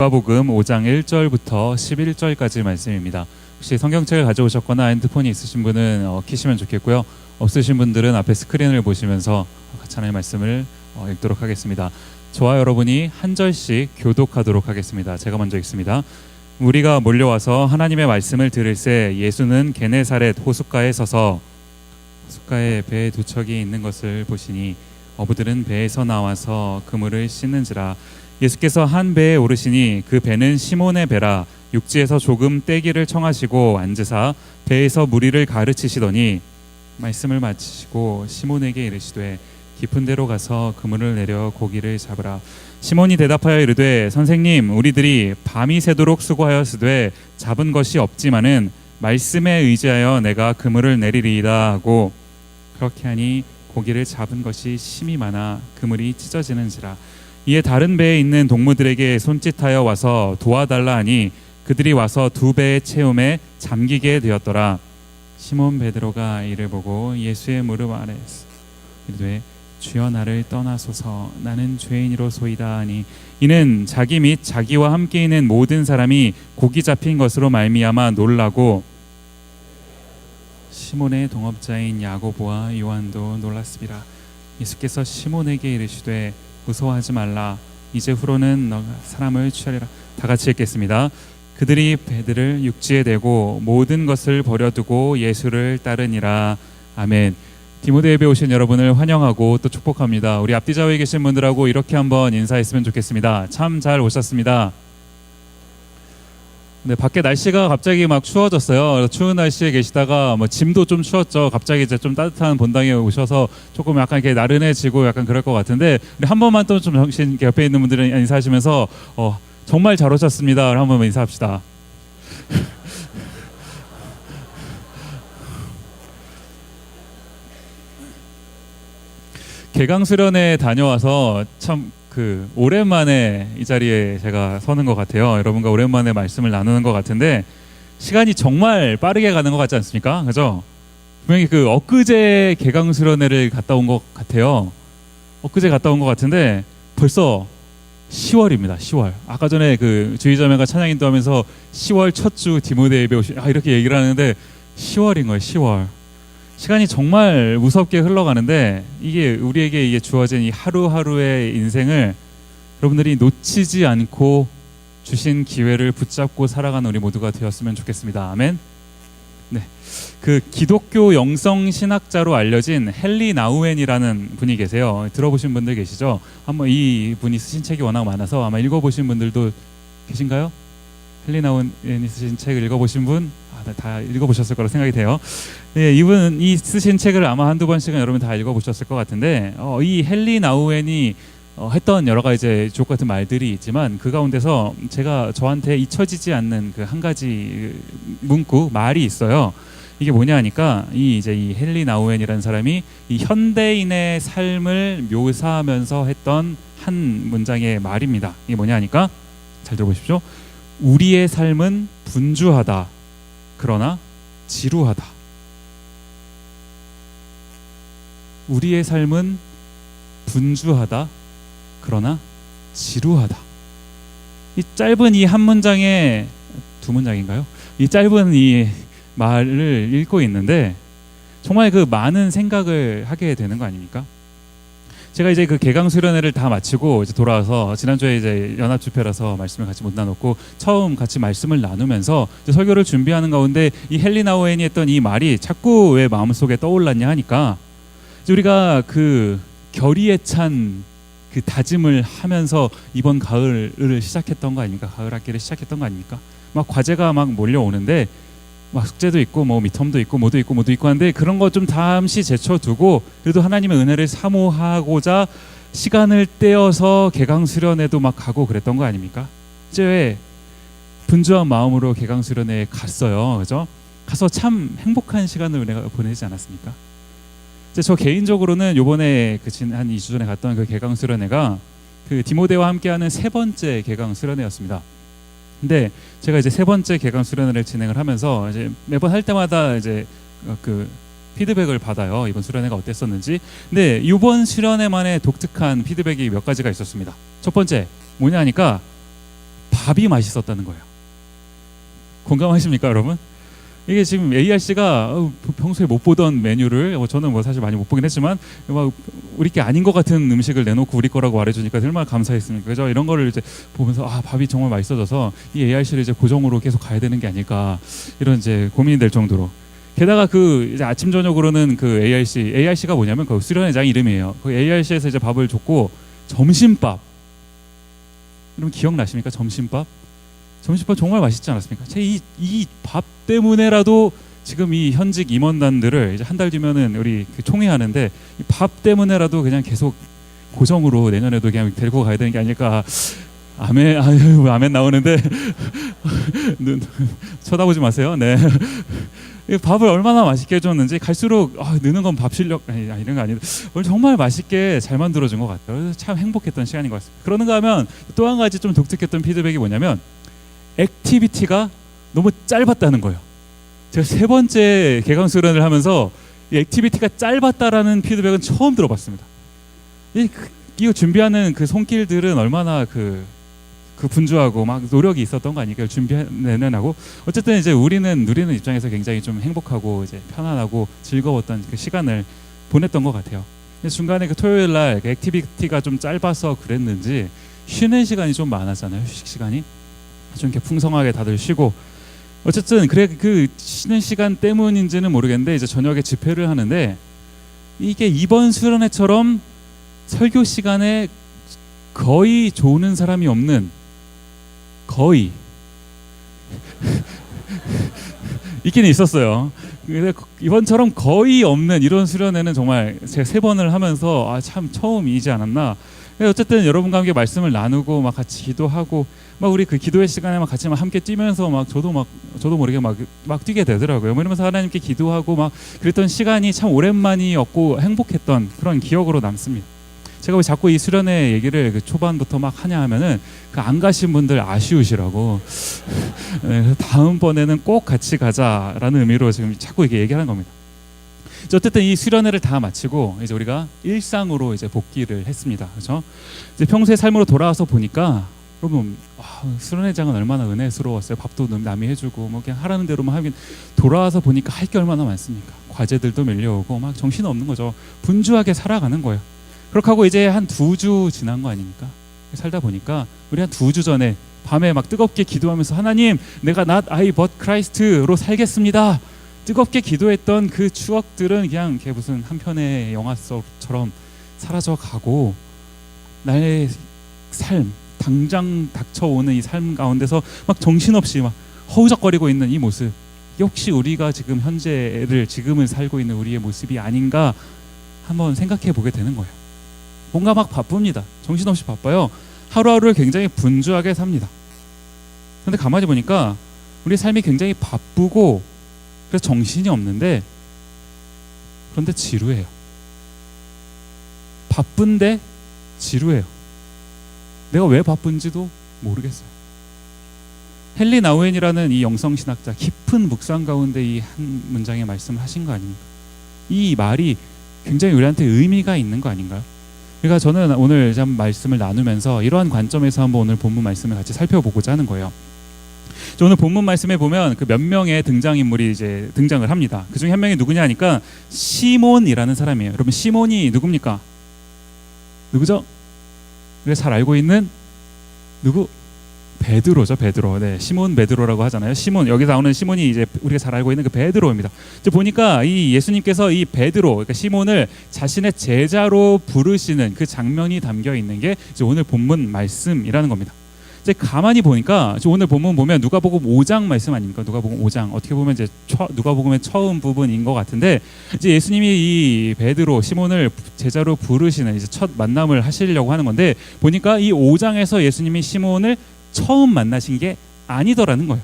누가복음 5장 1절부터 11절까지 말씀입니다. 혹시 성경책을 가져오셨거나 핸드폰이 있으신 분은 켜시면 좋겠고요. 없으신 분들은 앞에 스크린을 보시면서 같이 하나님의 말씀을 읽도록 하겠습니다. 저와 여러분이 한 절씩 교독하도록 하겠습니다. 제가 먼저 읽습니다. 우리가 몰려와서 하나님의 말씀을 들을새 예수는 게네사렛 호숫가에 서서 호숫가에 배에 두 척이 있는 것을 보시니 어부들은 배에서 나와서 그물을 씻는지라. 예수께서 한 배에 오르시니 그 배는 시몬의 배라. 육지에서 조금 떼기를 청하시고 앉으사 배에서 무리를 가르치시더니 말씀을 마치시고 시몬에게 이르시되 깊은 데로 가서 그물을 내려 고기를 잡으라. 시몬이 대답하여 이르되 선생님, 우리들이 밤이 새도록 수고하였으되 잡은 것이 없지만은 말씀에 의지하여 내가 그물을 내리리이다 하고, 그렇게 하니 고기를 잡은 것이 심이 많아 그물이 찢어지는지라. 이에 다른 배에 있는 동무들에게 손짓하여 와서 도와달라 하니 그들이 와서 두 배의 채움에 잠기게 되었더라. 시몬 베드로가 이를 보고 예수의 무릎 아래 이르되 주여, 나를 떠나소서, 나는 죄인이로소이다 하니, 이는 자기 및 자기와 함께 있는 모든 사람이 고기 잡힌 것으로 말미암아 놀라고 시몬의 동업자인 야고보와 요한도 놀랐으리라. 예수께서 시몬에게 이르시되 무서워하지 말라, 이제 후로는 너가 사람을 취하리라. 다 같이 읽겠습니다. 그들이 배들을 육지에 대고 모든 것을 버려두고 예수를 따르니라. 아멘. 디모데 예배 오신 여러분을 환영하고 또 축복합니다. 우리 앞뒤 좌우에 계신 분들하고 이렇게 한번 인사했으면 좋겠습니다. 참 잘 오셨습니다. 네, 밖에 날씨가 갑자기 막 추워졌어요. 추운 날씨에 계시다가 짐도 좀 추웠죠. 갑자기 이제 좀 따뜻한 본당에 오셔서 조금 약간 이렇게 나른해지고 약간 그럴 것 같은데, 우리 한 번만 또 좀 정신 옆에 있는 분들은 인사하시면서 정말 잘 오셨습니다. 한 번만 인사합시다. 개강 수련회 다녀와서 참 오랜만에 이 자리에 제가 서는 것 같아요. 여러분과 오랜만에 말씀을 나누는 것 같은데 시간이 정말 빠르게 가는 것 같지 않습니까? 그죠? 분명히 엊그제 개강 수련회를 갔다 온 것 같아요. 엊그제 갔다 온 것 같은데 벌써 10월입니다. 10월. 아까 전에 주의자매가 찬양 인도하면서 10월 첫 주 디모데 예배 이렇게 얘기를 하는데 10월인 거예요. 10월. 시간이 정말 무섭게 흘러가는데 이게 우리에게 이게 주어진 이 하루하루의 인생을 여러분들이 놓치지 않고 주신 기회를 붙잡고 살아가는 우리 모두가 되었으면 좋겠습니다. 아멘. 네, 기독교 영성 신학자로 알려진 헨리 나우엔이라는 분이 계세요. 들어보신 분들 계시죠? 한번 이 분이 쓰신 책이 워낙 많아서 아마 읽어보신 분들도 계신가요? 헨리 나우엔이 쓰신 책을 읽어보신 분? 다 읽어보셨을 거라 생각이 돼요. 네, 이분이 쓰신 책을 아마 한두 번씩은 여러분 다 읽어보셨을 것 같은데 이 헨리 나우엔이 했던 여러 가지 주옥 같은 말들이 있지만 그 가운데서 저한테 잊혀지지 않는 한 가지 문구, 말이 있어요. 이게 뭐냐 하니까 이 헨리 나우엔이라는 사람이 이 현대인의 삶을 묘사하면서 했던 한 문장의 말입니다. 이게 뭐냐 하니까 잘 들어보십시오. 우리의 삶은 분주하다. 그러나 지루하다. 우리의 삶은 분주하다. 그러나 지루하다. 이 짧은 이 한 문장에 두 문장인가요? 이 짧은 이 말을 읽고 있는데 정말 많은 생각을 하게 되는 거 아닙니까? 제가 이제 개강 수련회를 다 마치고 이제 돌아와서 지난주에 이제 연합 집회라서 말씀을 같이 못 나눴고 처음 같이 말씀을 나누면서 이제 설교를 준비하는 가운데 이 헨리 나우엔이 했던 이 말이 자꾸 왜 마음속에 떠올랐냐 하니까 이제 우리가 결의에 찬 다짐을 하면서 이번 가을을 시작했던 거 아닙니까? 가을 학기를 시작했던 거 아닙니까? 막 과제가 막 몰려오는데 막 숙제도 있고 미텀도 있고 모두 있고 하는데 그런 거 좀 잠시 제쳐두고 그래도 하나님의 은혜를 사모하고자 시간을 떼어서 개강 수련회도 막 가고 그랬던 거 아닙니까? 이제 왜 분주한 마음으로 개강 수련회에 갔어요, 그죠? 가서 참 행복한 시간을 내가 보내지 않았습니까? 이제 저 개인적으로는 요번에 한 2주 전에 갔던 개강 수련회가 디모데와 함께하는 세 번째 개강 수련회였습니다. 근데 제가 이제 세 번째 개강 수련회를 진행을 하면서 이제 매번 할 때마다 이제 피드백을 받아요. 이번 수련회가 어땠었는지. 근데 이번 수련회만의 독특한 피드백이 몇 가지가 있었습니다. 첫 번째 뭐냐 하니까 밥이 맛있었다는 거예요. 공감하십니까, 여러분? 이게 지금 ARC가 평소에 못 보던 메뉴를 저는 뭐 사실 많이 못 보긴 했지만 막 우리 게 아닌 것 같은 음식을 내놓고 우리 거라고 말해주니까 얼마나 감사했습니까? 그죠? 이런 거를 이제 보면서 밥이 정말 맛있어져서 이 ARC를 이제 고정으로 계속 가야 되는 게 아닐까 이런 이제 고민이 될 정도로. 게다가 그 이제 아침 저녁으로는 그 ARC가 뭐냐면 그 수련회장 이름이에요. 그 ARC에서 이제 밥을 줬고 점심밥. 여러분 기억나십니까? 점심밥 정말 맛있지 않았습니까? 이 밥 때문에라도 지금 이 현직 임원단들을 이제 한 달 뒤면은 우리 그 총회하는데 이 밥 때문에라도 그냥 계속 고정으로 내년에도 그냥 데리고 가야 되는 게 아닐까. 아멘 나오는데 쳐다보지 마세요. 네. 밥을 얼마나 맛있게 해줬는지 갈수록 느는 건 밥 실력 이런 거 아니에요. 오늘 정말 맛있게 잘 만들어준 것 같아요. 그래서 참 행복했던 시간인 것 같습니다. 그러는가 하면 또 한 가지 좀 독특했던 피드백이 뭐냐면 액티비티가 너무 짧았다는 거예요. 제가 3번째 개강 수련을 하면서 이 액티비티가 짧았다라는 피드백은 처음 들어봤습니다. 이거 준비하는 그 손길들은 얼마나 그 분주하고 막 노력이 있었던 거 아닐까요? 준비하고 어쨌든 이제 우리는 누리는 입장에서 굉장히 좀 행복하고 이제 편안하고 즐거웠던 그 시간을 보냈던 것 같아요. 중간에 그 토요일 날 그 액티비티가 좀 짧아서 그랬는지 쉬는 시간이 좀 많았잖아요. 휴식 시간이 좀 이렇게 풍성하게 다들 쉬고 어쨌든 그 쉬는 시간 때문인지는 모르겠는데 이제 저녁에 집회를 하는데 이게 이번 수련회처럼 설교 시간에 거의 조는 사람이 없는 거의 있기는 있었어요. 근데 이번처럼 거의 없는 이런 수련회는 정말 제가 3번을 하면서 참 처음이지 않았나. 어쨌든 여러분과 함께 말씀을 나누고 막 같이 기도하고 막 우리 그 기도의 시간에 막 같이 막 함께 뛰면서 막 저도 모르게 막 뛰게 되더라고요. 이러면서 하나님께 기도하고 막 그랬던 시간이 참 오랜만이었고 행복했던 그런 기억으로 남습니다. 제가 왜 자꾸 이 수련회 얘기를 그 초반부터 막 하냐 하면은 그 안 가신 분들 아쉬우시라고. 네, 다음번에는 꼭 같이 가자라는 의미로 지금 자꾸 이렇게 얘기하는 겁니다. 어쨌든 이 수련회를 다 마치고 이제 우리가 일상으로 이제 복귀를 했습니다. 그렇죠? 이제 평소의 삶으로 돌아와서 보니까 여러분 수련회장은 얼마나 은혜스러웠어요. 밥도 남이 해주고 뭐 그냥 하라는 대로만 하긴 돌아와서 보니까 할 게 얼마나 많습니까? 과제들도 밀려오고 막 정신 없는 거죠. 분주하게 살아가는 거예요. 그렇게 하고 이제 한 2주 지난 거 아닙니까? 살다 보니까 우리 한 2주 전에 밤에 막 뜨겁게 기도하면서 하나님 내가 not I but Christ로 살겠습니다. 뜨겁게 기도했던 그 추억들은 그냥 이렇게 무슨 한 편의 영화 속처럼 사라져가고 나의 삶 당장 닥쳐오는 이 삶 가운데서 막 정신없이 막 허우적거리고 있는 이 모습 역시 우리가 지금 현재를 지금을 살고 있는 우리의 모습이 아닌가 한번 생각해 보게 되는 거예요. 뭔가 막 바쁩니다. 정신없이 바빠요. 하루하루를 굉장히 분주하게 삽니다. 그런데 가만히 보니까 우리 삶이 굉장히 바쁘고 그래서 정신이 없는데 그런데 지루해요. 바쁜데 지루해요. 내가 왜 바쁜지도 모르겠어요. 헨리 나우엔이라는 이 영성신학자 깊은 묵상 가운데 이 한 문장의 말씀을 하신 거 아닙니까? 이 말이 굉장히 우리한테 의미가 있는 거 아닌가요? 그러니까 저는 오늘 좀 말씀을 나누면서 이러한 관점에서 한번 오늘 본문 말씀을 같이 살펴보고자 하는 거예요. 오늘 본문 말씀에 보면 그 몇 명의 등장인물이 이제 등장을 합니다. 그 중에 한 명이 누구냐 하니까 시몬이라는 사람이에요. 여러분 시몬이 누굽니까? 누구죠? 우리가 잘 알고 있는 누구? 베드로죠. 베드로. 네, 시몬 베드로라고 하잖아요. 시몬 여기 나오는 시몬이 이제 우리가 잘 알고 있는 그 베드로입니다. 이제 보니까 이 예수님께서 이 베드로, 그러니까 시몬을 자신의 제자로 부르시는 그 장면이 담겨 있는 게 이제 오늘 본문 말씀이라는 겁니다. 이제 가만히 보니까 오늘 본문 보면 누가복음 5장 말씀 아닙니까? 누가복음 5장 어떻게 보면 이제 누가복음의 처음 부분인 것 같은데 이제 예수님이 이 베드로 시몬을 제자로 부르시는 이제 첫 만남을 하시려고 하는 건데 보니까 이 5장에서 예수님이 시몬을 처음 만나신 게 아니더라는 거예요.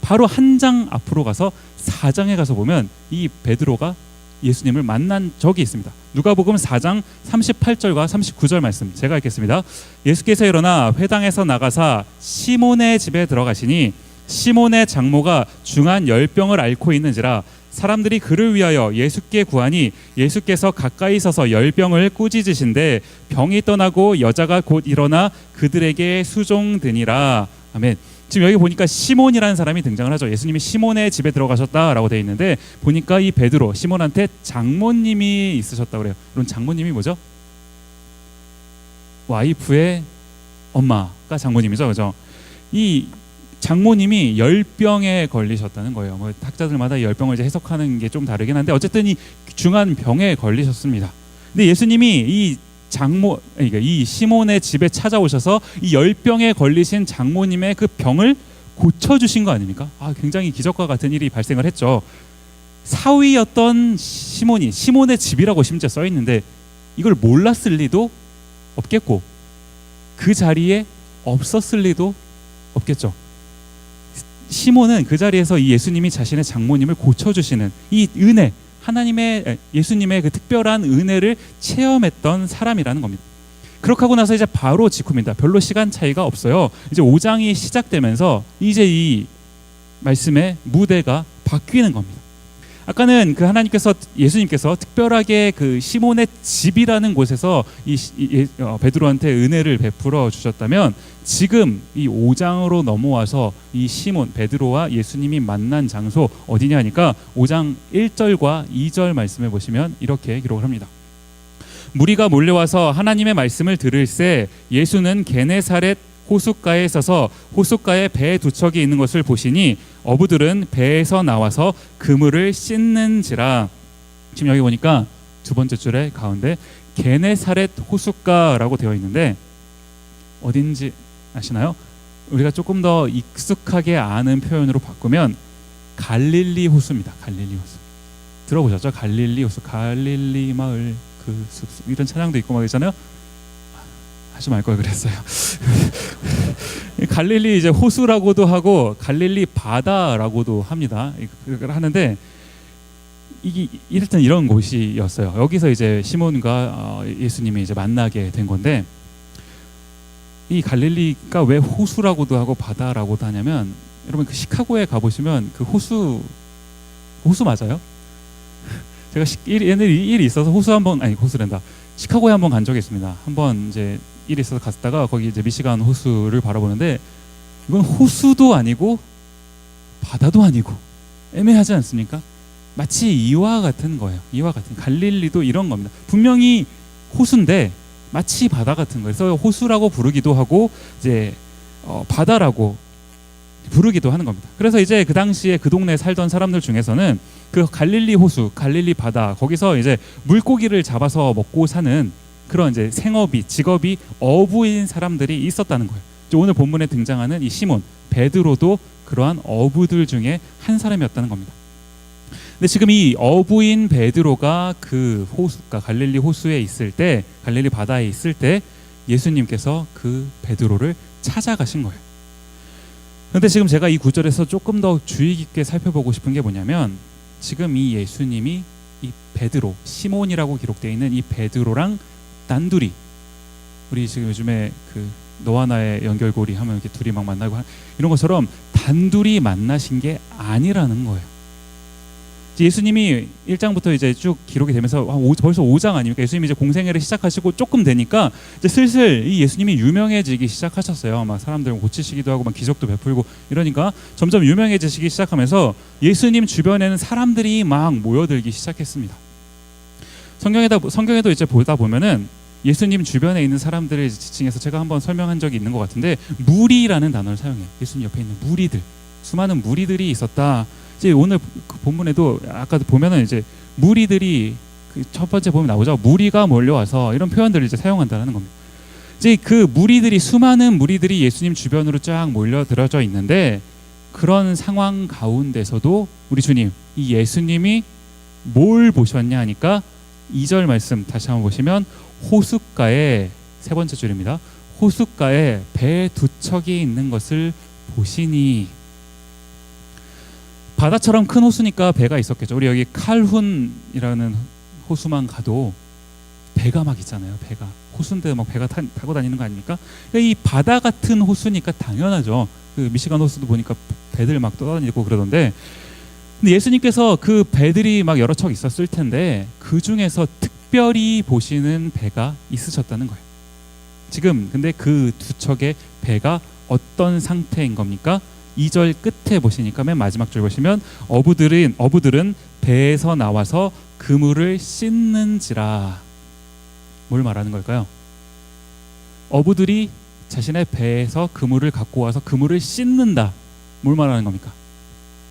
바로 한 장 앞으로 가서 4장에 가서 보면 이 베드로가 예수님을 만난 적이 있습니다. 누가복음 4장 38절과 39절 말씀 제가 읽겠습니다. 예수께서 일어나 회당에서 나가사 시몬의 집에 들어가시니 시몬의 장모가 중한 열병을 앓고 있는지라 사람들이 그를 위하여 예수께 구하니 예수께서 가까이 서서 열병을 꾸짖으신데 병이 떠나고 여자가 곧 일어나 그들에게 수종드니라. 아멘. 지금 여기 보니까 시몬이라는 사람이 등장을 하죠. 예수님이 시몬의 집에 들어가셨다라고 되어 있는데 보니까 이 베드로 시몬한테 장모님이 있으셨다고 그래요. 그럼 장모님이 뭐죠? 와이프의 엄마가 장모님이죠, 그죠? 이 장모님이 열병에 걸리셨다는 거예요. 뭐 학자들마다 이 열병을 이제 해석하는 게 좀 다르긴 한데 어쨌든 이 중한 병에 걸리셨습니다. 근데 예수님이 그러니까 이 시몬의 집에 찾아오셔서 이 열병에 걸리신 장모님의 그 병을 고쳐주신 거 아닙니까? 굉장히 기적과 같은 일이 발생을 했죠. 사위였던 시몬의 집이라고 심지어 써 있는데 이걸 몰랐을 리도 없겠고 그 자리에 없었을 리도 없겠죠. 시몬은 그 자리에서 이 예수님이 자신의 장모님을 고쳐주시는 이 은혜, 예수님의 그 특별한 은혜를 체험했던 사람이라는 겁니다. 그렇게 하고 나서 이제 바로 직후입니다. 별로 시간 차이가 없어요. 이제 5장이 시작되면서 이제 이 말씀의 무대가 바뀌는 겁니다. 아까는 그 예수님께서 특별하게 그 시몬의 집이라는 곳에서 베드로한테 은혜를 베풀어 주셨다면 지금 이 5장으로 넘어와서 이 베드로와 예수님이 만난 장소 어디냐 하니까 5장 1절과 2절 말씀을 보시면 이렇게 기록을 합니다. 무리가 몰려와서 하나님의 말씀을 들을새 예수는 게네사렛 호숫가에 서서 호숫가에 배 두 척이 있는 것을 보시니 어부들은 배에서 나와서 그물을 씻는지라. 지금 여기 보니까 두 번째 줄에 가운데 게네사렛 호숫가라고 되어 있는데 어딘지 아시나요? 우리가 조금 더 익숙하게 아는 표현으로 바꾸면 갈릴리 호수입니다. 갈릴리 호수 들어보셨죠? 갈릴리 호수, 갈릴리 마을 그 숲 이런 찬양도 있고 막 있잖아요. 하지 말 걸 그랬어요. 갈릴리 이제 호수라고도 하고 갈릴리 바다라고도 합니다. 하는데 이게 일단 이런 곳이었어요. 여기서 이제 시몬과 예수님이 이제 만나게 된 건데 이 갈릴리가 왜 호수라고도 하고 바다라고도 하냐면 여러분 그 시카고에 가보시면 그 호수 맞아요? 제가 일이 있어서 호수랜다. 시카고에 한번 간 적이 있습니다. 한번 이제 일이 있어서 갔다가 거기 이제 미시간 호수를 바라보는데 이건 호수도 아니고 바다도 아니고 애매하지 않습니까? 마치 이와 같은 거예요. 이와 같은 갈릴리도 이런 겁니다. 분명히 호수인데 마치 바다 같은 거예요. 그래서 호수라고 부르기도 하고 이제 바다라고 부르기도 하는 겁니다. 그래서 이제 그 당시에 그 동네에 살던 사람들 중에서는 그 갈릴리 호수, 갈릴리 바다 거기서 이제 물고기를 잡아서 먹고 사는 그런 이제 직업이 어부인 사람들이 있었다는 거예요. 오늘 본문에 등장하는 이 시몬, 베드로도 그러한 어부들 중에 한 사람이었다는 겁니다. 근데 지금 이 어부인 베드로가 그 호수가 갈릴리 호수에 있을 때, 갈릴리 바다에 있을 때 예수님께서 그 베드로를 찾아가신 거예요. 그런데 지금 제가 이 구절에서 조금 더 주의 깊게 살펴보고 싶은 게 뭐냐면 지금 이 예수님이 이 베드로, 시몬이라고 기록되어 있는 이 베드로랑 단둘이 우리 지금 요즘에 그 너와 나의 연결고리 하면 이렇게 둘이 막 만나고 이런 것처럼 단둘이 만나신 게 아니라는 거예요. 예수님이 1장부터 이제 쭉 기록이 되면서 벌써 5장 아닙니까? 예수님이 이제 공생애를 시작하시고 조금 되니까 이제 슬슬 이 예수님이 유명해지기 시작하셨어요. 막 사람들 고치시기도 하고 막 기적도 베풀고 이러니까 점점 유명해지시기 시작하면서 예수님 주변에는 사람들이 막 모여들기 시작했습니다. 성경에도 이제 보다 보면은 예수님 주변에 있는 아들을 지칭해서 제가 한번 설명한 적이 있는 것 같은데 무리라는 단어를 사용해요. 예수님 옆에 있는 무리들, 수많은 무리들이 있었다. 이제 오늘 그 본문에도 아까도 보면은 이제 무리들이 그 첫 번째 보면 나오죠. 무리가 몰려와서 이런 표현들을 이제 사용한다는 겁니다. 이제 그 무리들이 수많은 무리들이 예수님 주변으로 쫙 몰려들어져 있는데 그런 상황 가운데서도 우리 주님, 이 예수님이 뭘 보셨냐 하니까 2절 말씀 다시 한번 보시면 호숫가에 세 번째 줄입니다. 호숫가에 배 두 척이 있는 것을 보시니 바다처럼 큰 호수니까 배가 있었겠죠. 우리 여기 칼훈이라는 호수만 가도 배가 막 있잖아요. 배가 호수인데 막 배가 타고 다니는 거 아닙니까? 그러니까 이 바다 같은 호수니까 당연하죠. 그 미시간 호수도 보니까 배들 막 떠다니고 그러던데 근데 예수님께서 그 배들이 막 여러 척 있었을 텐데 그 중에서 특별히 보시는 배가 있으셨다는 거예요. 지금 근데 그 두 척의 배가 어떤 상태인 겁니까? 2절 끝에 보시니까 맨 마지막 줄 보시면 어부들은 배에서 나와서 그물을 씻는지라. 뭘 말하는 걸까요? 어부들이 자신의 배에서 그물을 갖고 와서 그물을 씻는다. 뭘 말하는 겁니까?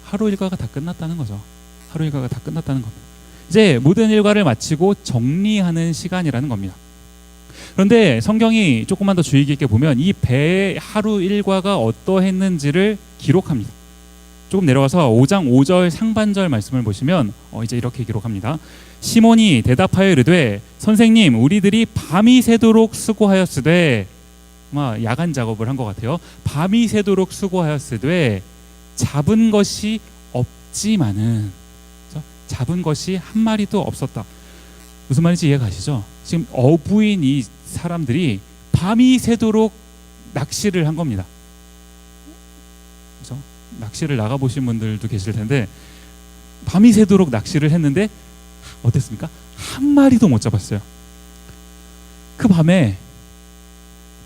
하루 일과가 다 끝났다는 거죠. 하루 일과가 다 끝났다는 겁니다. 이제 모든 일과를 마치고 정리하는 시간이라는 겁니다. 그런데 성경이 조금만 더 주의 깊게 보면 이 배의 하루 일과가 어떠했는지를 기록합니다. 조금 내려가서 5장 5절 상반절 말씀을 보시면 이제 이렇게 기록합니다. 시몬이 대답하여 이르되 선생님 우리들이 밤이 새도록 수고하였으되, 아마 야간 작업을 한 것 같아요. 밤이 새도록 수고하였으되 잡은 것이 없지만은, 잡은 것이 한 마리도 없었다. 무슨 말인지 이해 가시죠? 지금 어부인 이 사람들이 밤이 새도록 낚시를 한 겁니다. 그렇죠? 낚시를 나가보신 분들도 계실 텐데 밤이 새도록 낚시를 했는데 어땠습니까? 한 마리도 못 잡았어요. 그 밤에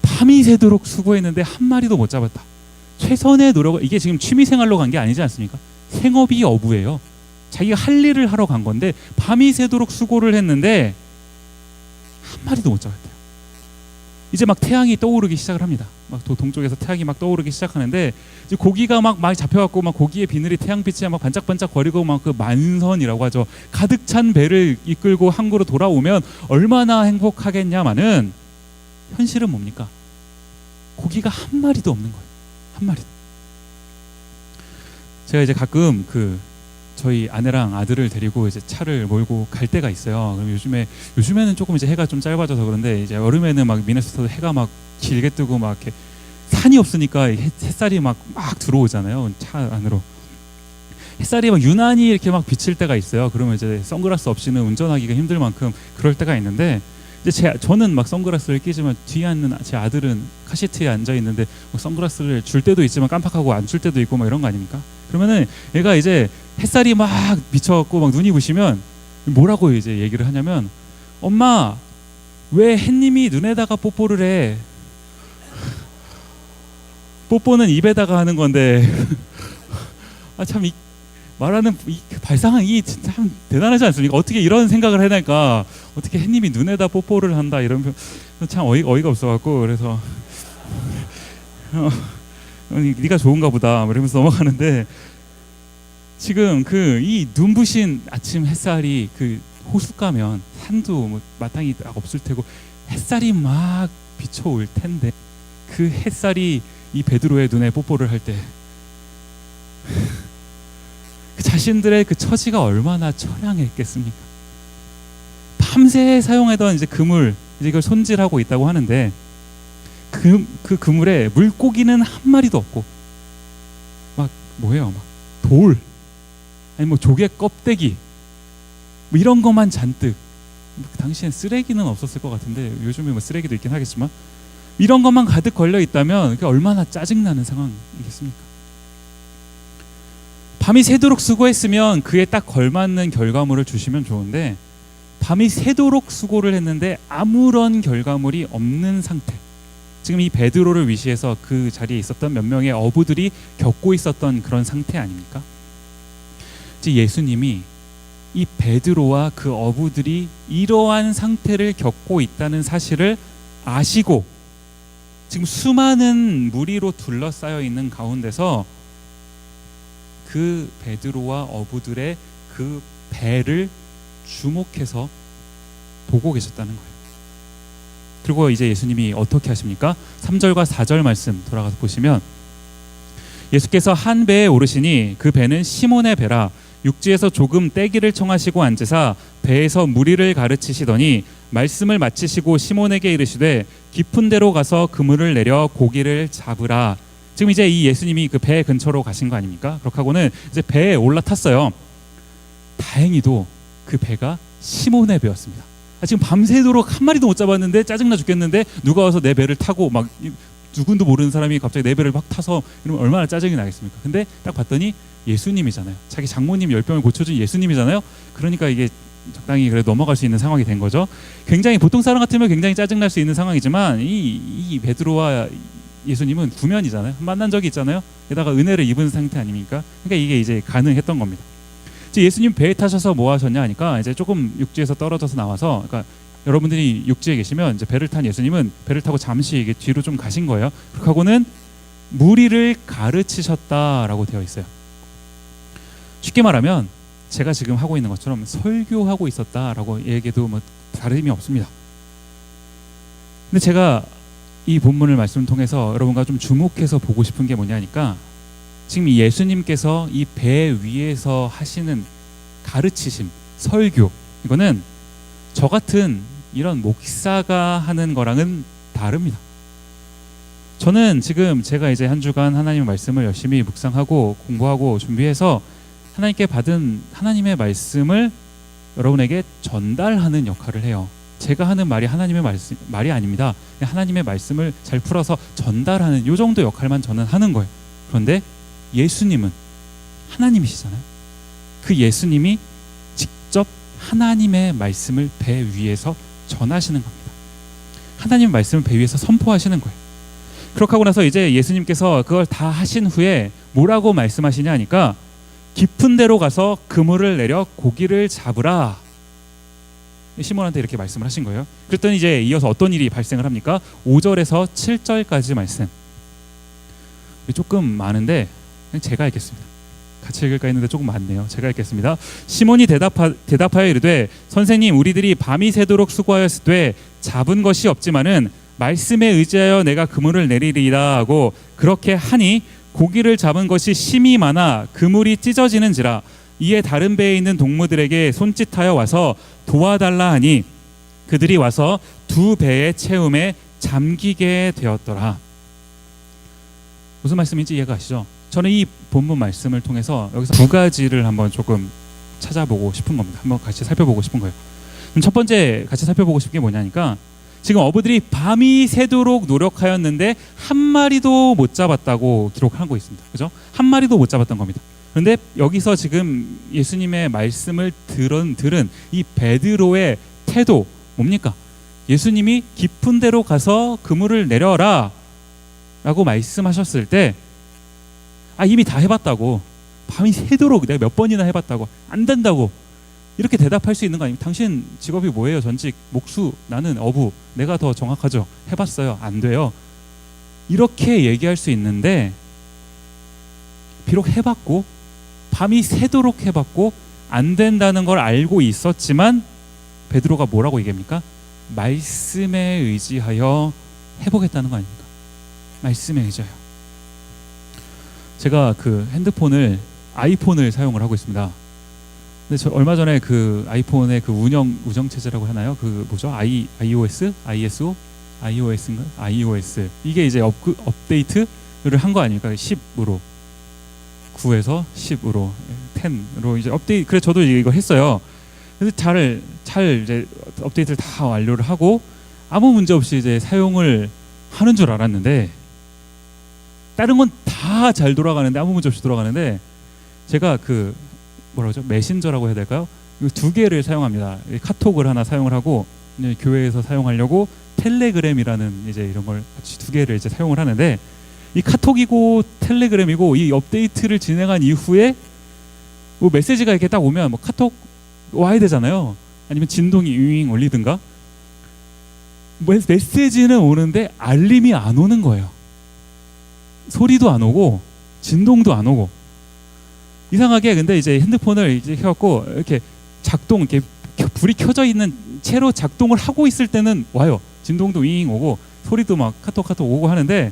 밤이 새도록 수고했는데 한 마리도 못 잡았다. 최선의 노력을, 이게 지금 취미생활로 간 게 아니지 않습니까? 생업이 어부예요. 자기가 할 일을 하러 간 건데 밤이 새도록 수고를 했는데 한 마리도 못 잡았대요. 이제 막 태양이 떠오르기 시작을 합니다. 막 동쪽에서 태양이 막 떠오르기 시작하는데 이제 고기가 막 많이 잡혀갖고 막 고기의 비늘이 태양빛에 막 반짝반짝 거리고 막 그 만선이라고 하죠. 가득 찬 배를 이끌고 항구로 돌아오면 얼마나 행복하겠냐마는 현실은 뭡니까? 고기가 한 마리도 없는 거예요. 한 마리. 제가 이제 가끔 저희 아내랑 아들을 데리고 이제 차를 몰고 갈 때가 있어요. 그럼 요즘에는 조금 이제 해가 좀 짧아져서 그런데 이제 여름에는 막 미네소타도 해가 막 길게 뜨고 막 이렇게 산이 없으니까 햇살이 막 들어오잖아요. 차 안으로. 햇살이 막 유난히 이렇게 막 비칠 때가 있어요. 그러면 이제 선글라스 없이는 운전하기가 힘들 만큼 그럴 때가 있는데 이제 저는 막 선글라스를 끼지만 뒤에 앉는 제 아들은 카시트에 앉아 있는데 선글라스를 줄 때도 있지만 깜빡하고 안 줄 때도 있고 막 이런 거 아닙니까? 그러면은 얘가 이제 햇살이 막 비쳐갖고 막 눈이 부시면 뭐라고 이제 얘기를 하냐면, 엄마 왜 햇님이 눈에다가 뽀뽀를 해? 뽀뽀는 입에다가 하는 건데 참 말하는 이 발상이 진짜 참 대단하지 않습니까? 어떻게 이런 생각을 해낼까? 어떻게 햇님이 눈에다 뽀뽀를 한다 이런 참 어이가 없어갖고 그래서 네가 좋은가 보다 이러면서 넘어가는데, 지금 이 눈부신 아침 햇살이 호수 가면 산도 뭐 마땅히 딱 없을 테고 햇살이 막 비춰올 텐데 그 햇살이 이 베드로의 눈에 뽀뽀를 할 때 그 자신들의 그 처지가 얼마나 처량했겠습니까? 밤새 사용하던 이제 그물, 이제 이걸 손질하고 있다고 하는데 그 그물에 물고기는 한 마리도 없고 막 뭐예요? 막 돌, 아니 뭐 조개 껍데기 뭐 이런 것만 잔뜩. 당시엔 쓰레기는 없었을 것 같은데 요즘에 뭐 쓰레기도 있긴 하겠지만 이런 것만 가득 걸려 있다면 그게 얼마나 짜증나는 상황이겠습니까? 밤이 새도록 수고했으면 그에 딱 걸맞는 결과물을 주시면 좋은데 밤이 새도록 수고를 했는데 아무런 결과물이 없는 상태. 지금 이 베드로를 위시해서 그 자리에 있었던 몇 명의 어부들이 겪고 있었던 그런 상태 아닙니까? 이제 예수님이 이 베드로와 그 어부들이 이러한 상태를 겪고 있다는 사실을 아시고 지금 수많은 무리로 둘러싸여 있는 가운데서 그 베드로와 어부들의 그 배를 주목해서 보고 계셨다는 거예요. 그리고 이제 예수님이 어떻게 하십니까? 3절과 4절 말씀 돌아가서 보시면 예수께서 한 배에 오르시니 그 배는 시몬의 배라 육지에서 조금 떼기를 청하시고 앉으사 배에서 무리를 가르치시더니 말씀을 마치시고 시몬에게 이르시되 깊은 데로 가서 그물을 내려 고기를 잡으라. 지금 이제 이 예수님이 그 배 근처로 가신 거 아닙니까? 그렇게 하고는 이제 배에 올라탔어요. 다행히도 그 배가 시몬의 배였습니다. 지금 밤새도록 한 마리도 못 잡았는데 짜증나 죽겠는데 누가 와서 내 배를 타고 막 누군도 모르는 사람이 갑자기 내 배를 막 타서 이러면 얼마나 짜증이 나겠습니까? 근데 딱 봤더니 예수님이잖아요. 자기 장모님 열병을 고쳐준 예수님이잖아요. 그러니까 이게 적당히 그래 넘어갈 수 있는 상황이 된 거죠. 굉장히 보통 사람 같으면 굉장히 짜증날 수 있는 상황이지만 이 베드로와 예수님은 구면이잖아요. 만난 적이 있잖아요. 게다가 은혜를 입은 상태 아닙니까? 그러니까 이게 이제 가능했던 겁니다. 이제 예수님 배에 타셔서 뭐 하셨냐 하니까 이제 조금 육지에서 떨어져서 나와서, 그러니까 여러분들이 육지에 계시면 이제 배를 탄 예수님은 배를 타고 잠시 이게 뒤로 좀 가신 거예요. 그렇게 하고는 무리를 가르치셨다라고 되어 있어요. 쉽게 말하면 제가 지금 하고 있는 것처럼 설교하고 있었다라고 얘기해도 뭐 다름이 없습니다. 근데 제가 이 본문을 말씀을 통해서 여러분과 좀 주목해서 보고 싶은 게 뭐냐니까, 지금 이 예수님께서 이 배 위에서 하시는 가르치심, 설교, 이거는 저 같은 이런 목사가 하는 거랑은 다릅니다. 저는 지금 제가 이제 한 주간 하나님의 말씀을 열심히 묵상하고 공부하고 준비해서 하나님께 받은 하나님의 말씀을 여러분에게 전달하는 역할을 해요. 제가 하는 말이 하나님의 말이 아닙니다. 하나님의 말씀을 잘 풀어서 전달하는 이 정도 역할만 저는 하는 거예요. 그런데 예수님은 하나님이시잖아요. 그 예수님이 직접 하나님의 말씀을 배 위에서 전하시는 겁니다. 하나님의 말씀을 배 위에서 선포하시는 거예요. 그렇게 하고 나서 이제 예수님께서 그걸 다 하신 후에 뭐라고 말씀하시냐 하니까, 깊은 데로 가서 그물을 내려 고기를 잡으라. 시몬한테 이렇게 말씀을 하신 거예요. 그랬더니 이제 이어서 어떤 일이 발생을 합니까? 5절에서 7절까지 말씀. 조금 많은데 그냥 제가 읽겠습니다. 같이 읽을까 했는데 조금 많네요. 제가 읽겠습니다. 시몬이 대답하여 이르되, 선생님, 우리들이 밤이 새도록 수고하였으되 잡은 것이 없지만은 말씀에 의지하여 내가 그물을 내리리이다 하고, 그렇게 하니 고기를 잡은 것이 심히 많아 그물이 찢어지는지라. 이에 다른 배에 있는 동무들에게 손짓하여 와서 도와달라 하니 그들이 와서 두 배의 채움에 잠기게 되었더라. 무슨 말씀인지 이해가 가시죠? 저는 이 본문 말씀을 통해서 여기서 두 가지를 한번 조금 찾아보고 싶은 겁니다. 한번 같이 살펴보고 싶은 거예요. 그럼 첫 번째 같이 살펴보고 싶은 게 뭐냐니까, 지금 어부들이 밤이 새도록 노력하였는데 한 마리도 못 잡았다고 기록하고 있습니다. 그죠? 한 마리도 못 잡았던 겁니다. 그런데 여기서 지금 예수님의 말씀을 들은 이 베드로의 태도 뭡니까? 예수님이 깊은 데로 가서 그물을 내려라 라고 말씀하셨을 때, 이미 다 해봤다고, 밤이 새도록 내가 몇 번이나 해봤다고, 안 된다고 이렇게 대답할 수 있는 거 아닙니까? 당신 직업이 뭐예요? 전직, 목수, 나는 어부, 내가 더 정확하죠. 해봤어요. 안 돼요. 이렇게 얘기할 수 있는데, 비록 해봤고 밤이 새도록 해봤고 안 된다는 걸 알고 있었지만 베드로가 뭐라고 얘기합니까? 말씀에 의지하여 해보겠다는 거 아닙니까? 말씀에 의지하여. 제가 그 핸드폰을, 아이폰을 사용을 하고 있습니다. 근데 저 얼마 전에 그 아이폰의 그 운영 체제라고 하나요? 그 뭐죠? iOS, ISO, iOS인가? iOS. 이게 이제 업데이트를 한 거 아닙니까? 10으로. 9에서 10으로, 10으로 이제 업데이트. 그래 저도 이거 했어요. 그래서 잘 이제 업데이트를 다 완료를 하고 아무 문제 없이 이제 사용을 하는 줄 알았는데, 다른 건 다 잘 돌아가는데, 아무 문제 없이 돌아가는데, 제가 그 뭐라 그러죠? 메신저라고 해야 될까요? 이 두 개를 사용합니다. 카톡을 하나 사용을 하고, 교회에서 사용하려고 텔레그램이라는 이제 이런 걸 같이 두 개를 이제 사용을 하는데, 이 카톡이고 텔레그램이고 이 업데이트를 진행한 이후에 뭐 메시지가 이렇게 딱 오면 뭐 카톡 와야 되잖아요. 아니면 진동이 윙 울리든가. 메시지는 오는데 알림이 안 오는 거예요. 소리도 안 오고 진동도 안 오고. 이상하게 근데 이제 핸드폰을 이제 켜갖고 이렇게 이렇게 불이 켜져 있는 채로 작동을 하고 있을 때는 와요. 진동도 윙 오고 소리도 막 카톡 오고 하는데,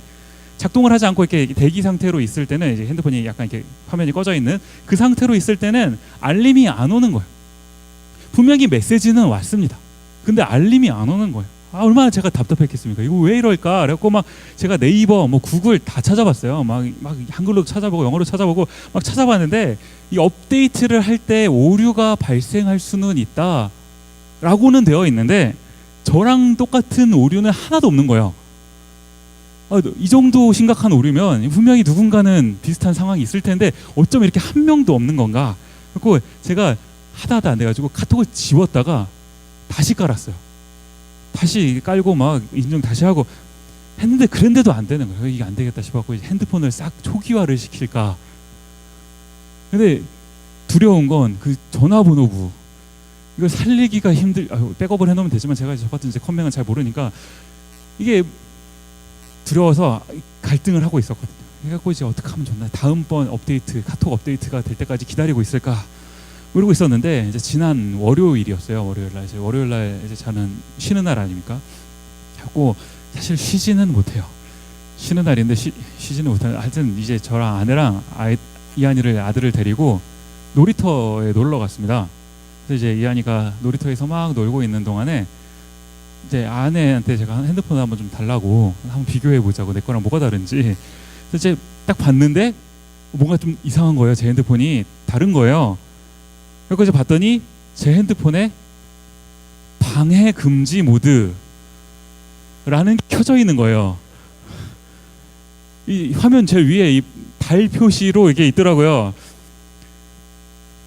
작동을 하지 않고 이렇게 대기 상태로 있을 때는, 이제 핸드폰이 약간 이렇게 화면이 꺼져 있는 그 상태로 있을 때는 알림이 안 오는 거예요. 분명히 메시지는 왔습니다. 근데 알림이 안 오는 거예요. 얼마나 제가 답답했겠습니까? 이거 왜 이럴까? 그래갖고 막 제가 네이버, 뭐 구글 다 찾아봤어요. 막 한글로 찾아보고 영어로 찾아보고 막 찾아봤는데, 이 업데이트를 할 때 오류가 발생할 수는 있다라고는 되어 있는데 저랑 똑같은 오류는 하나도 없는 거예요. 이 정도 심각한 오류면 분명히 누군가는 비슷한 상황이 있을 텐데 어쩜 이렇게 한 명도 없는 건가? 그리고 제가 하다 안 돼가지고 카톡을 지웠다가 다시 깔았어요. 다시 깔고 막 인증 다시 하고, 했는데 그런데도 안 되는 거예요. 이게 안 되겠다 싶어갖고 핸드폰을 싹 초기화를 시킬까. 근데 두려운 건 그 전화번호부 이거 살리기가 백업을 해놓으면 되지만 제가 저 같은 이제 컴맹은 잘 모르니까 이게 두려워서 갈등을 하고 있었거든요. 그래갖고 이제 어떻게 하면 좋나, 다음번 업데이트, 카톡 업데이트가 될 때까지 기다리고 있을까 이러고 있었는데, 이제 지난 월요일이었어요. 월요일날 이제 저는 쉬는 날 아닙니까? 자꾸 사실 쉬지는 못해요. 쉬는 날인데 쉬지는 못하는. 하여튼 이제 저랑 아내랑 이한이를 아들을 데리고 놀이터에 놀러 갔습니다. 그래서 이제 이한이가 놀이터에서 막 놀고 있는 동안에 이제 아내한테 제가 핸드폰 한번 좀 달라고, 한번 비교해 보자고 내 거랑 뭐가 다른지. 그래서 이제 딱 봤는데 뭔가 좀 이상한 거예요. 제 핸드폰이 다른 거예요. 그래서 이제 봤더니 제 핸드폰에 방해 금지 모드라는 게 켜져 있는 거예요. 이 화면 제일 위에 이 달 표시로 이게 있더라고요.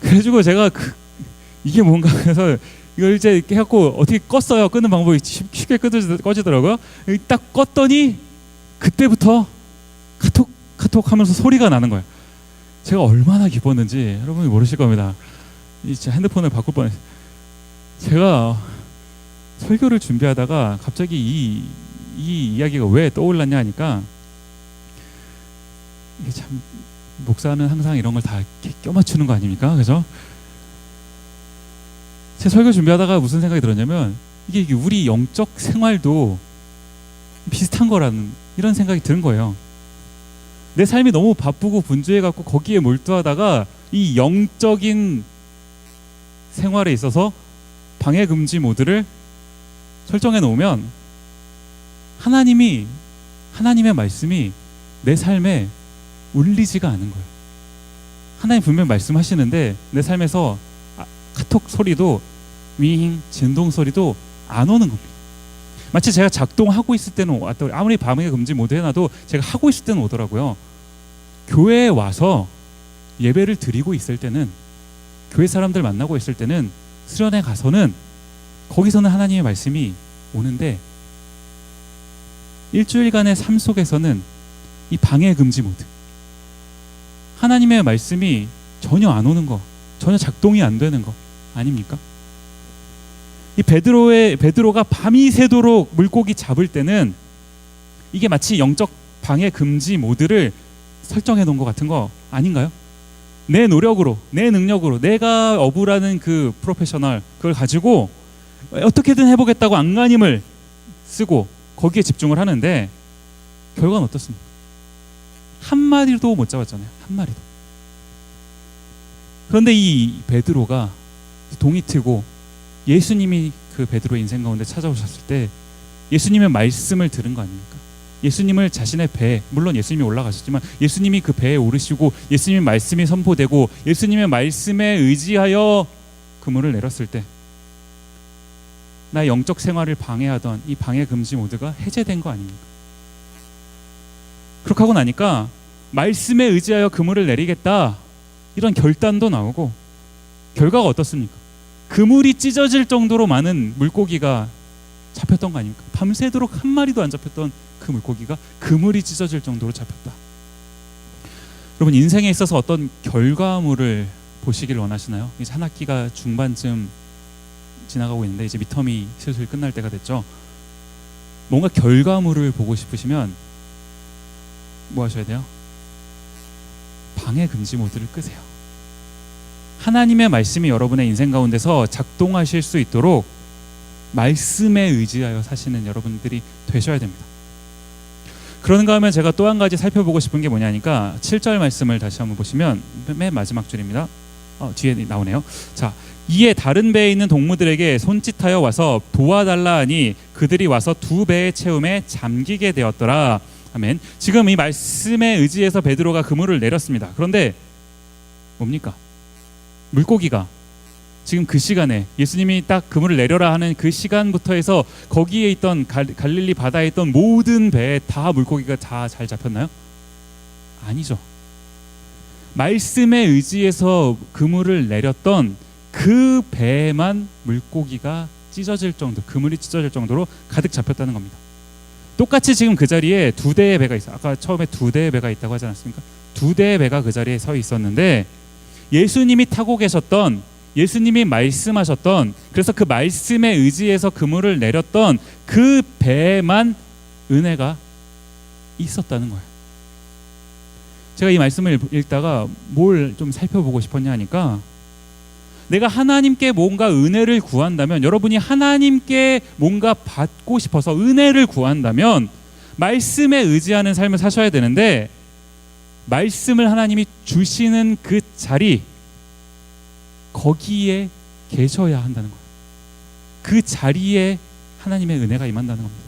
그래가지고 제가 이게 뭔가 해서 이걸 이제 이렇게 해갖고 어떻게 껐어요. 끄는 방법이 쉽게 꺼지더라고요. 딱 껐더니 그때부터 카톡 하면서 소리가 나는 거예요. 제가 얼마나 기뻤는지 여러분이 모르실 겁니다. 진짜 핸드폰을 바꿀 뻔했어요. 제가 설교를 준비하다가 갑자기 이 이야기가 왜 떠올랐냐 하니까, 이게 참 목사는 항상 이런 걸 다 껴맞추는 거 아닙니까? 그죠? 제 설교 준비하다가 무슨 생각이 들었냐면, 이게 우리 영적 생활도 비슷한 거라는 이런 생각이 드는 거예요. 내 삶이 너무 바쁘고 분주해갖고 거기에 몰두하다가 이 영적인 생활에 있어서 방해 금지 모드를 설정해 놓으면 하나님의 말씀이 내 삶에 울리지가 않은 거예요. 하나님 분명히 말씀하시는데 내 삶에서 카톡 소리도 윙 진동 소리도 안 오는 겁니다. 마치 제가 작동하고 있을 때는 아무리 방해 금지 모드 해놔도 제가 하고 있을 때는 오더라고요. 교회에 와서 예배를 드리고 있을 때는, 교회 사람들 만나고 있을 때는, 수련회 가서는 거기서는 하나님의 말씀이 오는데, 일주일간의 삶 속에서는 이 방해 금지 모드, 하나님의 말씀이 전혀 안 오는 거, 전혀 작동이 안 되는 거 아닙니까? 이 베드로가 밤이 새도록 물고기 잡을 때는 이게 마치 영적 방해 금지 모드를 설정해 놓은 것 같은 거 아닌가요? 내 노력으로, 내 능력으로, 내가 어부라는 그 프로페셔널 그걸 가지고 어떻게든 해보겠다고 안간힘을 쓰고 거기에 집중을 하는데 결과는 어떻습니까? 한 마리도 못 잡았잖아요. 한 마리도. 그런데 이 베드로가 동이 트고 예수님이 그 베드로의 인생 가운데 찾아오셨을 때 예수님의 말씀을 들은 거 아닙니까? 예수님을 자신의 배, 물론 예수님이 올라가셨지만 예수님이 그 배에 오르시고 예수님의 말씀이 선포되고 예수님의 말씀에 의지하여 그물을 내렸을 때 나의 영적 생활을 방해하던 이 방해 금지 모드가 해제된 거 아닙니까? 그렇게 하고 나니까 말씀에 의지하여 그물을 내리겠다 이런 결단도 나오고 결과가 어떻습니까? 그물이 찢어질 정도로 많은 물고기가 잡혔던 거 아닙니까? 밤새도록 한 마리도 안 잡혔던 그 물고기가 그물이 찢어질 정도로 잡혔다. 여러분, 인생에 있어서 어떤 결과물을 보시길 원하시나요? 이제 한 학기가 중반쯤 지나가고 있는데 이제 미터미 슬슬 끝날 때가 됐죠. 뭔가 결과물을 보고 싶으시면 뭐 하셔야 돼요? 방해 금지 모드를 끄세요. 하나님의 말씀이 여러분의 인생 가운데서 작동하실 수 있도록 말씀에 의지하여 사시는 여러분들이 되셔야 됩니다. 그런가 하면 제가 또 한 가지 살펴보고 싶은 게 뭐냐니까 7절 말씀을 다시 한번 보시면 맨 마지막 줄입니다. 뒤에 나오네요. 자, 이에 다른 배에 있는 동무들에게 손짓하여 와서 도와달라 하니 그들이 와서 두 배의 채움에 잠기게 되었더라. 아멘. 지금 이 말씀에 의지해서 베드로가 그물을 내렸습니다. 그런데 뭡니까? 물고기가 지금 그 시간에 예수님이 딱 그물을 내려라 하는 그 시간부터 해서 거기에 있던 갈릴리 바다에 있던 모든 배에 다 물고기가 다 잘 잡혔나요? 아니죠. 말씀에 의지해서 그물을 내렸던 그 배에만 물고기가 찢어질 정도, 그물이 찢어질 정도로 가득 잡혔다는 겁니다. 똑같이 지금 그 자리에 2대의 배가 있어요. 아까 처음에 2대의 배가 있다고 하지 않았습니까? 2대의 배가 그 자리에 서 있었는데 예수님이 타고 계셨던, 예수님이 말씀하셨던, 그래서 그 말씀에 의지해서 그물을 내렸던 그 배에만 은혜가 있었다는 거예요. 제가 이 말씀을 읽다가 뭘 좀 살펴보고 싶었냐 하니까, 내가 하나님께 뭔가 은혜를 구한다면, 여러분이 하나님께 뭔가 받고 싶어서 은혜를 구한다면 말씀에 의지하는 삶을 사셔야 되는데, 말씀을 하나님이 주시는 그 자리, 거기에 계셔야 한다는 거예요. 그 자리에 하나님의 은혜가 임한다는 겁니다.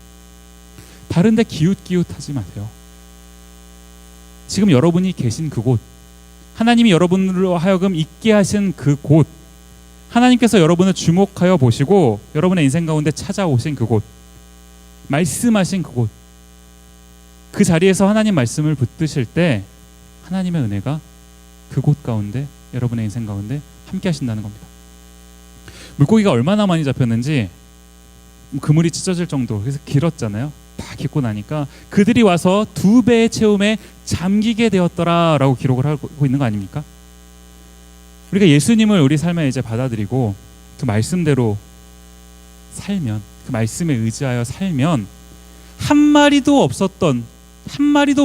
다른 데 기웃기웃하지 마세요. 지금 여러분이 계신 그곳, 하나님이 여러분으로 하여금 있게 하신 그곳, 하나님께서 여러분을 주목하여 보시고 여러분의 인생 가운데 찾아오신 그곳, 말씀하신 그곳, 그 자리에서 하나님 말씀을 붙드실 때 하나님의 은혜가 그곳 가운데, 여러분의 인생 가운데 함께 하신다는 겁니다. 물고기가 얼마나 많이 잡혔는지, 그물이 찢어질 정도로, 그래서 길었잖아요. 다 깊고 나니까 그들이 와서 2배의 채움에 잠기게 되었더라라고 기록을 하고 있는 거 아닙니까? 우리가 예수님을 우리 삶에 이제 받아들이고 그 말씀대로 살면, 그 말씀에 의지하여 살면, 한 마리도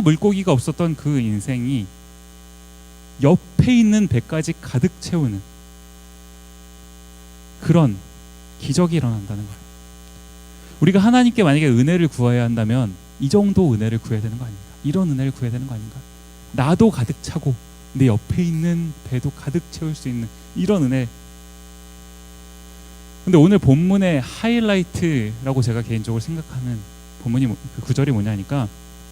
물고기가 없었던 그 인생이 옆에 있는 배까지 가득 채우는 그런 기적이 일어난다는 거예요. 우리가 하나님께 만약에 은혜를 구해야 한다면 이 정도 은혜를 구해야 되는 거 아닙니까? 이런 은혜를 구해야 되는 거 아닌가? 나도 가득 차고 내 옆에 있는 배도 가득 채울 수 있는 이런 은혜. 근데 오늘 본문의 하이라이트라고 제가 개인적으로 생각하는 본문이, 그 구절이 뭐냐니까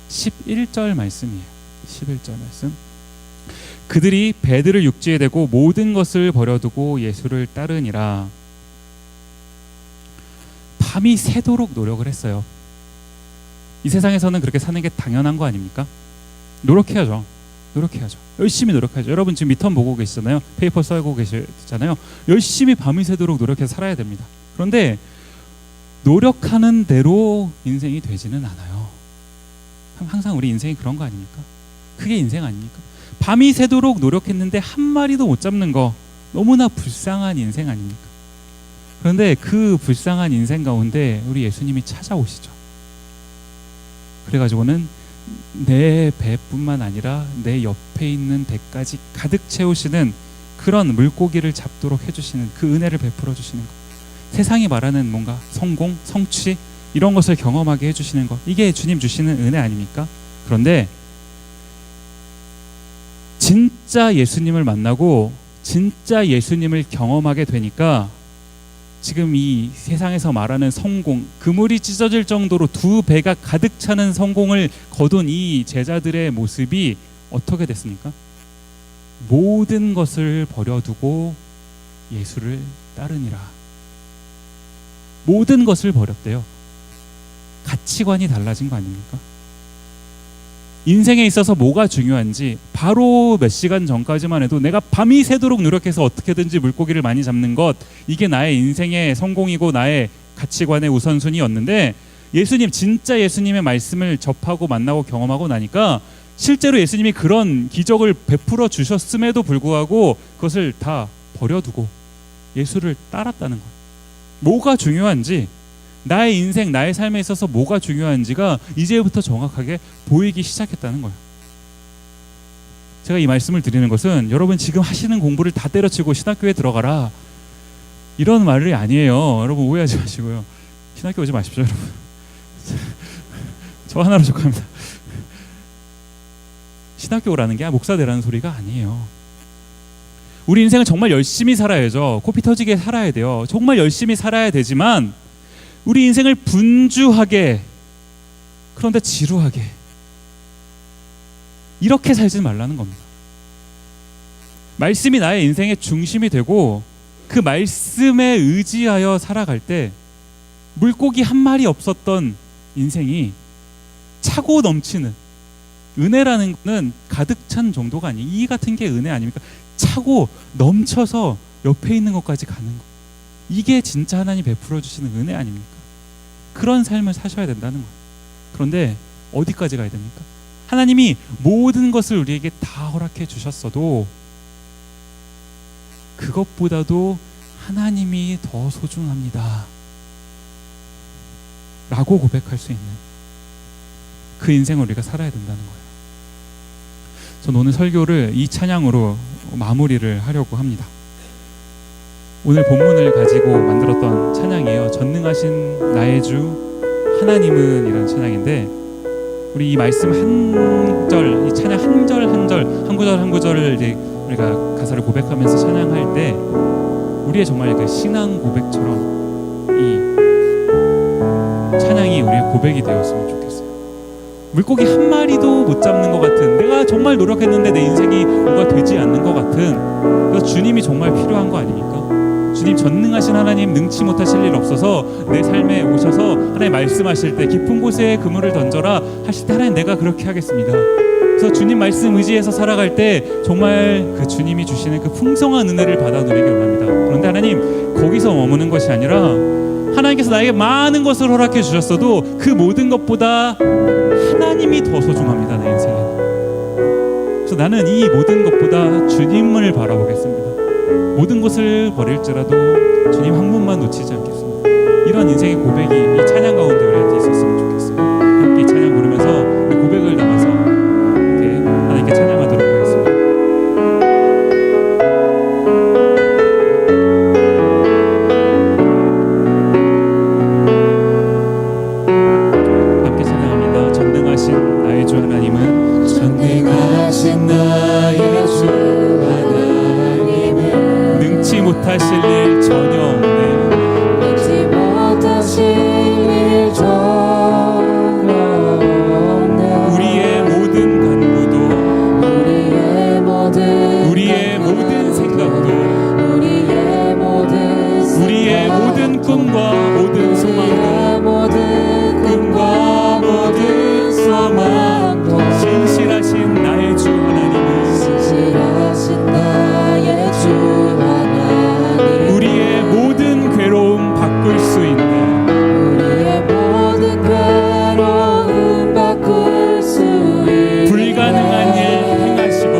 11절 말씀이에요. 11절 말씀. 그들이 배들을 육지에 대고 모든 것을 버려두고 예수를 따르니라. 밤이 새도록 노력을 했어요. 이 세상에서는 그렇게 사는 게 당연한 거 아닙니까? 노력해야죠. 열심히 노력하죠. 여러분 지금 미턴 보고 계시잖아요. 페이퍼 써고 계시잖아요. 열심히 밤이 새도록 노력해서 살아야 됩니다. 그런데 노력하는 대로 인생이 되지는 않아요. 항상 우리 인생이 그런 거 아닙니까? 그게 인생 아닙니까? 밤이 새도록 노력했는데 한 마리도 못 잡는 거, 너무나 불쌍한 인생 아닙니까? 그런데 그 불쌍한 인생 가운데 우리 예수님이 찾아오시죠. 그래가지고는 내 배뿐만 아니라 내 옆에 있는 배까지 가득 채우시는 그런 물고기를 잡도록 해주시는 그 은혜를 베풀어 주시는 것, 세상이 말하는 뭔가 성공, 성취 이런 것을 경험하게 해주시는 것, 이게 주님 주시는 은혜 아닙니까? 그런데 진짜 예수님을 만나고 진짜 예수님을 경험하게 되니까 지금 이 세상에서 말하는 성공, 그물이 찢어질 정도로 2배가 가득 차는 성공을 거둔 이 제자들의 모습이 어떻게 됐습니까? 모든 것을 버려두고 예수를 따르니라. 모든 것을 버렸대요. 가치관이 달라진 거 아닙니까? 인생에 있어서 뭐가 중요한지, 바로 몇 시간 전까지만 해도 내가 밤이 새도록 노력해서 어떻게든지 물고기를 많이 잡는 것, 이게 나의 인생의 성공이고 나의 가치관의 우선순위였는데, 예수님, 진짜 예수님의 말씀을 접하고 만나고 경험하고 나니까 실제로 예수님이 그런 기적을 베풀어 주셨음에도 불구하고 그것을 다 버려두고 예수를 따랐다는 거예요. 뭐가 중요한지, 나의 인생, 나의 삶에 있어서 뭐가 중요한지가 이제부터 정확하게 보이기 시작했다는 거예요. 제가 이 말씀을 드리는 것은 여러분 지금 하시는 공부를 다 때려치고 신학교에 들어가라, 이런 말이 아니에요. 여러분 오해하지 마시고요. 신학교 오지 마십시오, 여러분. 저 하나로 족합니다. 신학교 오라는 게 목사 되라는 소리가 아니에요. 우리 인생을 정말 열심히 살아야죠. 코피 터지게 살아야 돼요. 정말 열심히 살아야 되지만 우리 인생을 분주하게, 그런데 지루하게 이렇게 살지 말라는 겁니다. 말씀이 나의 인생의 중심이 되고 그 말씀에 의지하여 살아갈 때 물고기 한 마리 없었던 인생이 차고 넘치는, 은혜라는 것은 가득 찬 정도가 아니에요. 이 같은 게 은혜 아닙니까? 차고 넘쳐서 옆에 있는 것까지 가는 것, 이게 진짜 하나님 베풀어 주시는 은혜 아닙니까? 그런 삶을 사셔야 된다는 거예요. 그런데 어디까지 가야 됩니까? 하나님이 모든 것을 우리에게 다 허락해 주셨어도 그것보다도 하나님이 더 소중합니다 라고 고백할 수 있는 그 인생을 우리가 살아야 된다는 거예요. 전 오늘 설교를 이 찬양으로 마무리를 하려고 합니다. 오늘 본문을 가지고 만들었던 찬양이에요. 전능하신 나의 주 하나님은 이라는 찬양인데, 우리 이 말씀 한 절, 이 찬양 한 절 한 절, 한 구절 한 구절을 이제 우리가 가사를 고백하면서 찬양할 때 우리의 정말 그 신앙 고백처럼 이 찬양이 우리의 고백이 되었으면 좋겠어요. 물고기 한 마리도 못 잡는 것 같은, 내가 정말 노력했는데 내 인생이 뭔가 되지 않는 것 같은, 그래서 주님이 정말 필요한 거 아닙니까? 주님 전능하신 하나님, 능치 못하실 일 없어서 내 삶에 오셔서 하나님 말씀하실 때 깊은 곳에 그물을 던져라 하실 때 하나님 내가 그렇게 하겠습니다. 그래서 주님 말씀 의지해서 살아갈 때 정말 그 주님이 주시는 그 풍성한 은혜를 받아 누리기 원합니다. 그런데 하나님 거기서 머무는 것이 아니라 하나님께서 나에게 많은 것을 허락해 주셨어도 그 모든 것보다 하나님이 더 소중합니다, 내 인생에는. 그래서 나는 이 모든 것보다 주님을 바라보겠습니다. 모든 것을 버릴지라도 주님 한 분만 놓치지 않겠습니다. 이런 인생의 고백이 이 찬양 가운데 우리한테 있었으면 좋겠어요. 함께 이 찬양 부르면서 우리 고백을 나가서 이렇게 하나님께 찬양하도록 하겠습니다. 함께 찬양합니다. 전능하신 나의 주 하나님은, 전능하신 나의 주 하나님은 능치 못하실 일 전혀 없네. 능치 못하실 일 전혀 없네. 우리의 모든 간구도, 우리의 모든 생각도, 우리의 모든 꿈과 모든 소망도, 신실하신 나의 주 하나님은, 신실하신 나의 주 하나님 우리의 모든 괴로움 바꿀 수 있는, 우리의 모든 괴로움 바꿀 수 있는 불가능한 일 행하시고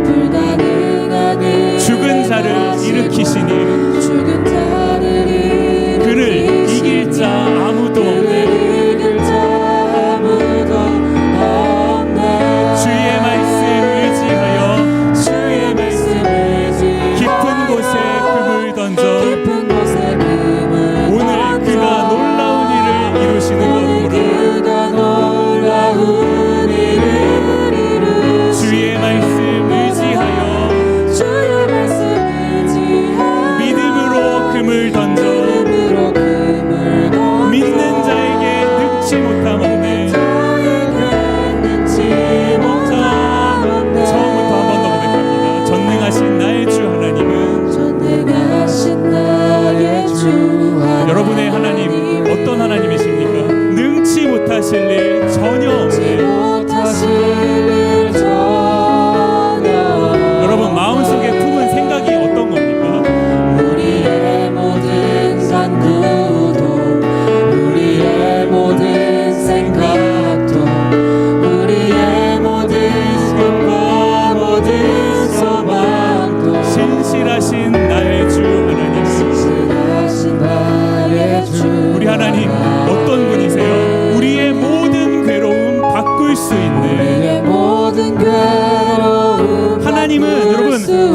불가능한 일 죽은 자를 일으키시니 죽은 자를 일으키시니 그를 이길 자 아무도 없네. 이길 자 아무도 없네. 주의 말씀 의지하여 주의 말씀 의지하여 깊은 곳에 금을 던져 깊은 곳에 금을 오늘 던져 그가 놀라운 일을 이루시는 것 보라. 그가 놀라운 일을 이루시는 주의 말씀 의지하여 주의 말씀 의지하여 믿음으로 금을 던져 믿음으로 금을 던져 믿는 자에게 능치 못함 없네. 자에게 능치 못함 없네. 처음부터 한 번 더 고백합니다. 전능하신 나의 주 하나님은, 전능하신 나의 주 하나님 여러분의 하나님 어떤 하나님이십니까? 능치 못하실 일 전혀 없네. 못하실 일 전혀 여러분 마음속에 품은 생각이 어떤 겁니까? 우리의 모든 간구도 우리의 모든 생각도 우리의 모든 꿈과 모든 소망도 신실하신 나의 주 하나님, 신실하신 나의 주 우리 하나님 어떤 분이세요? 우리의 모든 괴로움 바꿀 수 있는 우리의 모든 괴로움 하나님은, 여러분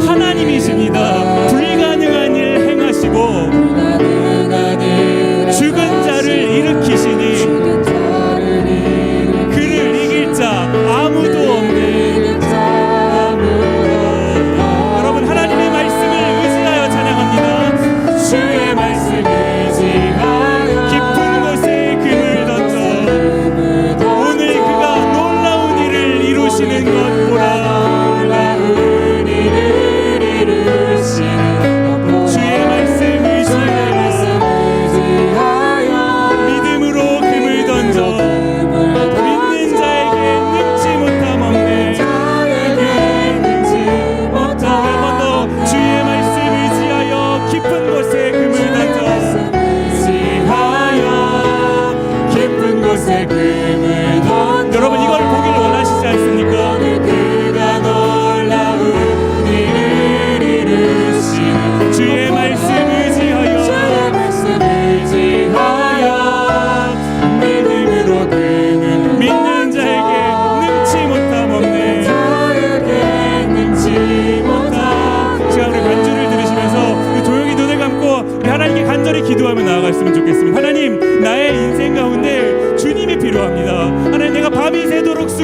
하나님이십니다. 불가능한 일 행하시고 불가능한 일 죽은 자를 일으키시니 죽은 자를 일으키시니 그를 이길 자 아무도 없네. 이길 자 아무도 여러분 하나님의 말씀을 의지하여 찬양합니다. 주의 말씀 의지하여 깊은 곳에 금을 던져 오늘 그가 놀라운 일을 이루시는 것 보라. 놀라운 일을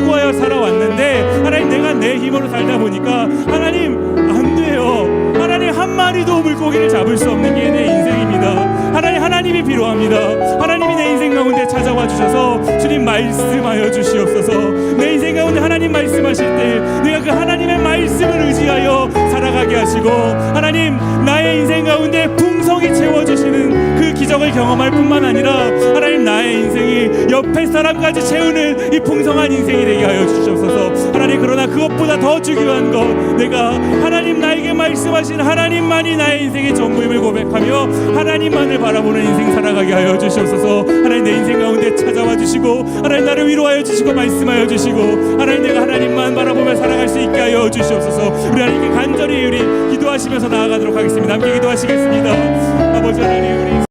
구하여 살아왔는데 하나님 내가 내 힘으로 살다 보니까 하나님 안 돼요. 하나님 한 마리도 물고기를 잡을 수 없는 게 내 인생입니다. 하나님이 필요합니다. 하나님이 내 인생 가운데 찾아와 주셔서 주님 말씀하여 주시옵소서. 내 인생 가운데 하나님 말씀하실 때 내가 그 하나님의 말씀을 의지하여 살아가게 하시고 하나님 나의 인생 가운데 풍성히 채워주시는 그 기적을 경험할 뿐만 아니라 하나님 나의 인생이 옆에 사람까지 채우는 이 풍성한 인생이 되게 하여 주시옵소서. 하나님 그러나 그것보다 더 중요한 것 내가 하나님 나에게 말씀하신 하나님만이 나의 인생의 전부임을 고백하며 하나님만을 바라보는 인생 살아가게 하여 주시옵소서. 하나님 내 인생 가운데 찾아와 주시고 하나님 나를 위로하여 주시고 말씀하여 주시고 하나님 내가 하나님만 바라보며 살아갈 수 있게 하여 주시옵소서. 우리 하나님께 간절히 우리 기도하시면서 나아가도록 하겠습니다. 함께 기도하시겠습니다. 아버지 하나님 우리